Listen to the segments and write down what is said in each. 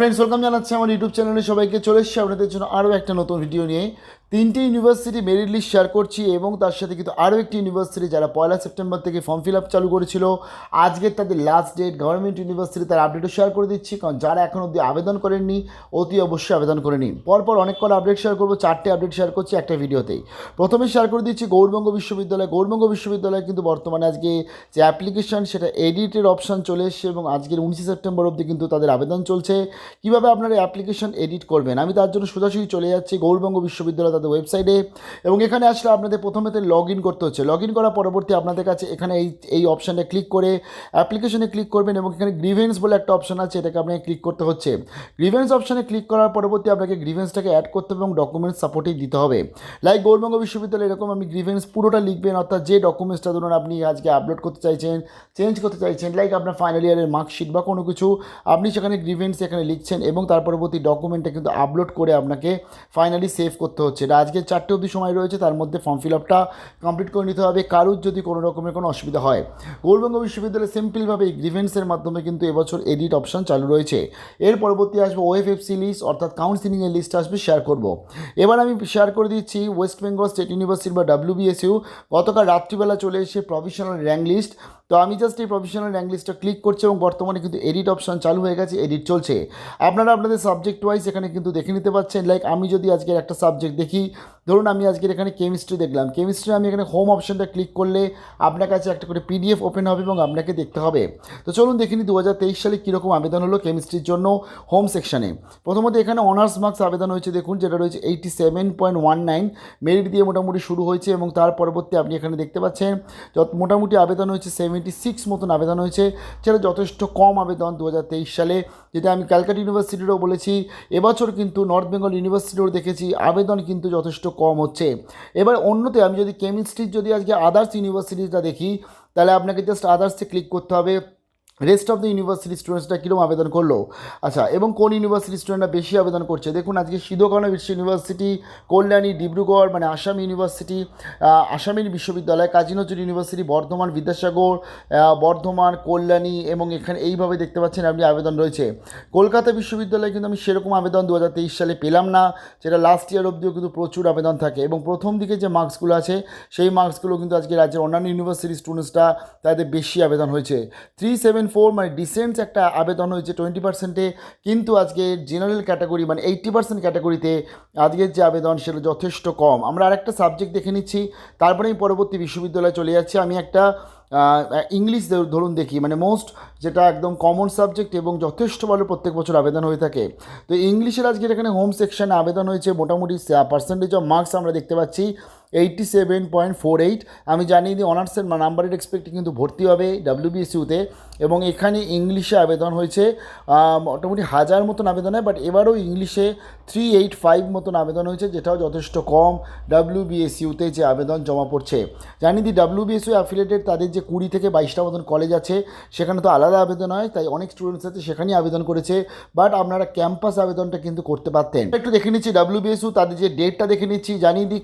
Friends, welcome জানাচ্ছি আমার YouTube চ্যানেলে সবাইকে। চলে এসেছি আপনাদের জন্য আরও একটা নতুন ভিডিও নিয়ে। 3টে ইউনিভার্সিটি মেরিট লিস্ট শেয়ার করছি এবং তার সাথে কিন্তু আরও একটি ইউনিভার্সিটি যারা 1 সেপ্টেম্বর থেকে ফর্ম ফিল আপ চালু করেছিল, আজকে তাদের লাস্ট ডেট। গভর্নমেন্ট ইউনিভার্সিটি তার আপডেটও শেয়ার করে দিচ্ছি, কারণ যারা এখন অবধি আবেদন করেননি অতি অবশ্যই আবেদন করে নিন। পরপর অনেক কটা আপডেট শেয়ার করবো, 4টে আপডেট শেয়ার করছি একটা ভিডিওতেই। প্রথমে শেয়ার করে দিচ্ছি গৌড়বঙ্গ বিশ্ববিদ্যালয়। গৌড়বঙ্গ বিশ্ববিদ্যালয় কিন্তু বর্তমানে আজকে যে অ্যাপ্লিকেশন সেটা এডিটের অপশান চলে এসছে এবং আজকের 19 সেপ্টেম্বর অবধি কিন্তু তাদের আবেদন চলছে। কীভাবে আপনারা অ্যাপ্লিকেশন এডিট করবেন আমি তার জন্য সোজাসুজি চলে যাচ্ছি গৌড়বঙ্গ বিশ্ববিদ্যালয় তাদের ওয়েবসাইটে। এবং এখানে আসলে আপনাদের প্রথমেতে লগ ইন করতে হচ্ছে। লগ ইন করার পরবর্তী আপনাদের কাছে এখানে এই অপশানটা ক্লিক করে অ্যাপ্লিকেশনে ক্লিক করবেন এবং এখানে গ্রিভেন্স বলে একটা অপশান আছে, এটাকে আপনাকে ক্লিক করতে হচ্ছে। গ্রিভেন্স অপশানে ক্লিক করার পরবর্তী আপনাকে গ্রিভেন্সটাকে অ্যাড করতে হবে এবং ডকুমেন্টস সাপোর্টেই দিতে হবে। লাইক গৌড়বঙ্গ বিশ্ববিদ্যালয় এরকম আমি গ্রিভেন্স পুরোটা লিখবেন, অর্থাৎ যে ডকুমেন্টসটা ধরুন আপনি আজকে আপলোড করতে চাইছেন, চেঞ্জ করতে চাইছেন, লাইক আপনার ফাইনাল ইয়ারের মার্কশিট বা কোনো কিছু, আপনি সেখানে গ্রিভেন্স এখানে লিখছেন এবং তার পরবর্তী ডকুমেন্টটা কিন্তু আপলোড করে আপনাকে ফাইনালি সেভ করতে হচ্ছে। এটা আজকে 4টে অবধি সময় রয়েছে, তার মধ্যে ফর্ম ফিল আপটা কমপ্লিট করে নিতে হবে কারুর যদি কোনো রকমের কোনো অসুবিধা হয়। গৌড়বঙ্গ বিশ্ববিদ্যালয়ে সিম্পলভাবে এই গ্রিভেন্সের মাধ্যমে কিন্তু এবছর এডিট অপশান চালু রয়েছে। এর পরবর্তী আসবে ওএফএফসি লিস্ট, অর্থাৎ কাউন্সিলিংয়ের লিস্ট আসবে, শেয়ার করব। এবার আমি শেয়ার করে দিচ্ছি ওয়েস্ট বেঙ্গল স্টেট ইউনিভার্সিটি বা WBSU গতকাল রাত্রিবেলা চলে এসে প্রফেশনাল র্যাঙ্ক লিস্ট। তো আমি জাস্ট এই প্রফেশনাল র্যাঙ্ক লিস্টটা ক্লিক করছি এবং বর্তমানে কিন্তু এডিট অপশান চালু হয়ে গেছে, এডিট চলছে। আপনারা আপনাদের সাবজেক্ট ওয়াইজ এখানে কিন্তু দেখে নিতে পারছেন। লাইক আমি যদি আজকের একটা সাবজেক্ট দেখি, ধরুন আমি আজকের এখানে কেমিস্ট্রি দেখলাম, কেমিস্ট্রি আমি এখানে হোম অপশানটা ক্লিক করলে আপনার কাছে একটা করে PDF ওপেন হবে এবং আপনাকে দেখতে হবে। তো চলুন দেখে নিই 2023 সালে কীরকম আবেদন হলো কেমিস্ট্রির জন্য হোম সেকশানে। প্রথমত এখানে অনার্স মার্কস আবেদন হয়েছে, দেখুন যেটা রয়েছে 87.19 মেরিট দিয়ে মোটামুটি শুরু হয়েছে এবং তার পরবর্তী আপনি এখানে দেখতে পাচ্ছেন মোটামুটি আবেদন হয়েছে 76 মতন আবেদন হয়েছে, যেটা যথেষ্ট কম আবেদন 2023 সালে। যেটা আমি ক্যালকাটা ইউনিভার্সিটিরও বলেছি, এবছর কিন্তু নর্থ বেঙ্গল ইউনিভার্সিটিও দেখেছি আবেদন কিন্তু যথেষ্ট কম হচ্ছে। এবার অন্যতে আমি যদি কেমিস্ট্রির যদি আজকে আদার্স ইউনিভার্সিটিটা দেখি, তাহলে আপনাকে জাস্ট আদার্সে ক্লিক করতে হবে। রেস্ট অফ দ্য ইউনিভার্সিটি স্টুডেন্টসরা কীরকম আবেদন করলো, আচ্ছা, এবং কোন ইউনিভার্সিটি স্টুডেন্টরা বেশি আবেদন করছে। দেখুন আজকে সিধুকানু বিশ্ব ইউনিভার্সিটি, কল্যাণী, ডিব্রুগড় মানে আসাম ইউনিভার্সিটি, আসামের বিশ্ববিদ্যালয়, কাজী নজরুল ইউনিভার্সিটি, বর্ধমান বিদ্যাসাগর, বর্ধমান, কল্যাণী এবং এখানে এইভাবে দেখতে পাচ্ছেন আপনি আবেদন রয়েছে। কলকাতা বিশ্ববিদ্যালয়ে কিন্তু আমি সেরকম আবেদন 2023 সালে পেলাম না, যেটা লাস্ট ইয়ার অবধিও কিন্তু প্রচুর আবেদন থাকে এবং প্রথম দিকে যে মার্কসগুলো আছে সেই মার্কসগুলো কিন্তু আজকে রাজ্যের অন্যান্য ইউনিভার্সিটি স্টুডেন্টসরা তাদের বেশি আবেদন হয়েছে। 374 মানে ডিসেন্টস একটা আবেদন হয়েছে 20%-এ, কিন্তু আজকে জেনারেল ক্যাটাগরি মানে 80% ক্যাটাগরিতে আজকের যে আবেদন সেটা যথেষ্ট কম। আমরা আরেকটা সাবজেক্ট দেখে নিচ্ছি, তারপরে আমি পরবর্তী বিশ্ববিদ্যালয়ে চলে যাচ্ছি। আমি একটা ইংলিশ ধরুন দেখি, মানে মোস্ট যেটা একদম কমন সাবজেক্ট এবং যথেষ্ট ভালো প্রত্যেক বছর আবেদন হয়ে থাকে। তো ইংলিশের আজকের এখানে হোম সেকশনে আবেদন হয়েছে মোটামুটি পার্সেন্টেজ অফ মার্কস আমরা দেখতে পাচ্ছি 87.48। আমি জানিয়ে দিই অনার্সের নাম্বারের এক্সপেক্টে কিন্তু ভর্তি হবে WBSUতে এবং এখানে ইংলিশে আবেদন হয়েছে মোটামুটি 1000 মতন আবেদন হয়, বাট এবারও ইংলিশে 385 মতন আবেদন হয়েছে, যেটাও যথেষ্ট কম WBSUতে যে আবেদন জমা পড়ছে। জানিয়ে দিই WBSU অ্যাফিলিয়েটেড তাদের যে 20 থেকে 22টা মতন কলেজ আছে, সেখানে তো আলাদা আবেদন হয়, তাই অনেক স্টুডেন্টস আছে সেখানেই আবেদন করেছে, বাট আপনারা ক্যাম্পাস আবেদনটা কিন্তু করতে পারতেন। একটু দেখে নিচ্ছি WBSU তাদের যে ডেটটা দেখে নিচ্ছি। জানিয়ে দিই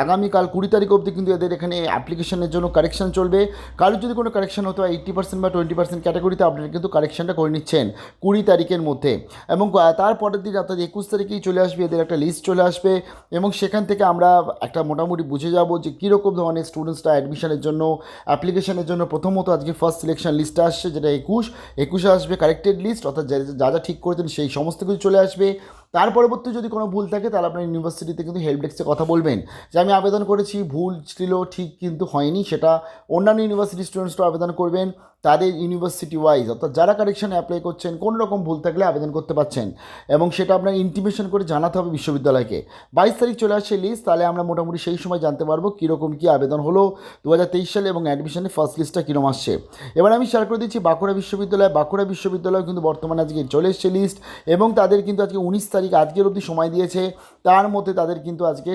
আগামীকাল 20 তারিখ অবধি কিন্তু এদের এখানে অ্যাপ্লিকেশনের জন্য কারেকশন চলবে। কারোর যদি কোনো কারেকশন হতো 80% বা 20% ক্যাটাগরিতে আপনারা কিন্তু কারেকশনটা করে নিচ্ছেন 20 তারিখের মধ্যে এবং তারপরের দিন অর্থাৎ 21 তারিখেই চলে আসবে এদের একটা লিস্ট চলে আসবে এবং সেখান থেকে আমরা একটা মোটামুটি বুঝে যাব যে কীরকম ধরনের স্টুডেন্টসরা অ্যাডমিশনের জন্য অ্যাপ্লিকেশনের জন্য। প্রথমত আজকে ফার্স্ট সিলেকশন লিস্টটা আসছে, যেটা 21 আসবে কারেক্টেড লিস্ট, অর্থাৎ যা যা ঠিক করেছেন সেই সমস্ত কিছু চলে আসবে। তার পরবর্তী যদি কোনো ভুল থাকে তাহলে আপনার ইউনিভার্সিটিতে কিন্তু হেল্প ডেস্কে কথা বলবেন যে আমি আবেদন করেছি, ভুল ছিল, ঠিক কিন্তু হয়নি, সেটা অন্যান্য ইউনিভার্সিটি স্টুডেন্টসরা আবেদন করবেন তাদের ইউনিভার্সিটি ওয়াইজ, অর্থাৎ যারা কারেকশানে অ্যাপ্লাই করছেন কোনো রকম ভুল থাকলে আবেদন করতে পারছেন এবং সেটা আপনার ইন্টিমেশন করে জানাতে হবে বিশ্ববিদ্যালয়কে। 22 তারিখ চলে আসছে লিস্ট, তাহলে আমরা মোটামুটি সেই সময় জানতে পারবো কীরকম কী আবেদন হলো 2023 সালে এবং অ্যাডমিশনের ফার্স্ট লিস্টটা কীরকম আসছে। এবার আমি শেয়ার করে দিচ্ছি বাঁকুড়া বিশ্ববিদ্যালয় কিন্তু বর্তমানে আজকে চলে এসছে লিস্ট এবং তাদের কিন্তু আজকে 19 তারিখ আজকের অবধি সময় দিয়েছে। তার মধ্যে তাদের কিন্তু আজকে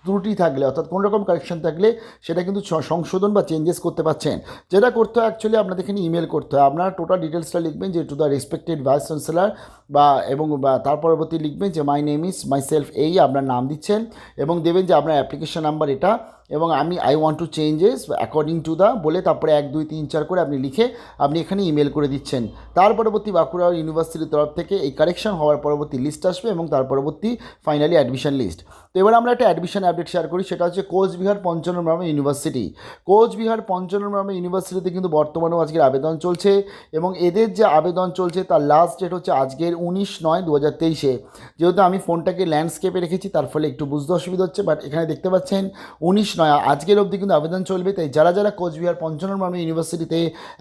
ত্রুটি থাকলে অর্থাৎ কোনো রকম কারেকশন থাকলে সেটা কিন্তু সংশোধন বা চেঞ্জেস করতে পারছেন। যেটা করতে হয় অ্যাকচুয়ালি আপনাদের এখানে ইমেল করতে হয়, আপনারা টোটাল ডিটেলসটা লিখবেন যে to the respected vice chancellor বা তার পরবর্তী লিখবেন যে my name is my self, এই আপনার নাম দিচ্ছেন এবং দেবেন যে আপনার অ্যাপ্লিকেশন নাম্বার এটা এবং আমি I want to changes according to the বলে তারপরে 1 2 3 4 করে আপনি লিখে আপনি এখানে ইমেল করে দিচ্ছেন। তার পরবর্তী বাঁকুড়া ইউনিভার্সিটির তরফ থেকে এই কারেকশন হওয়ার পরবর্তী লিস্ট আসবে এবং তার পরবর্তী ফাইনালি অ্যাডমিশন লিস্ট। তো এবার আমরা একটা অ্যাডমিশন আপডেট শেয়ার করি, সেটা হচ্ছে কোচবিহার পঞ্চনন ইউনিভার্সিটি। কোচবিহার পঞ্চনন ইউনিভার্সিটিতে কিন্তু বর্তমানেও আজকের আবেদন চলছে এবং এদের যে আবেদন চলছে তার লাস্ট ডেট হচ্ছে আজকের 19/9/2023। যেহেতু আমি ফোনটাকে ল্যান্ডস্কেপে রেখেছি তার ফলে একটু বুঝতে অসুবিধা হচ্ছে, বাট এখানে দেখতে পাচ্ছেন 19/9 আজকের অবধি কিন্তু আবেদন চলবে। তাই যারা যারা কোচবিহার পঞ্চনন ইউনিভার্সিটিতে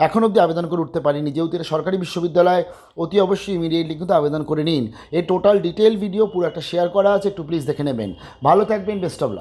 এখন অবধি আবেদন করে উঠতে পারেনি, যেহেতু এটা সরকারি বিশ্ববিদ্যালয়, অতি অবশ্যই ইমিডিয়েটলি কিন্তু আবেদন করে নিন। এই টোটাল ডিটেল ভিডিও পুরো একটা শেয়ার করা আছে, একটু প্লিজ দেখে নেবেন। ভালো থাকবেন, বেস্ট অফ লাক।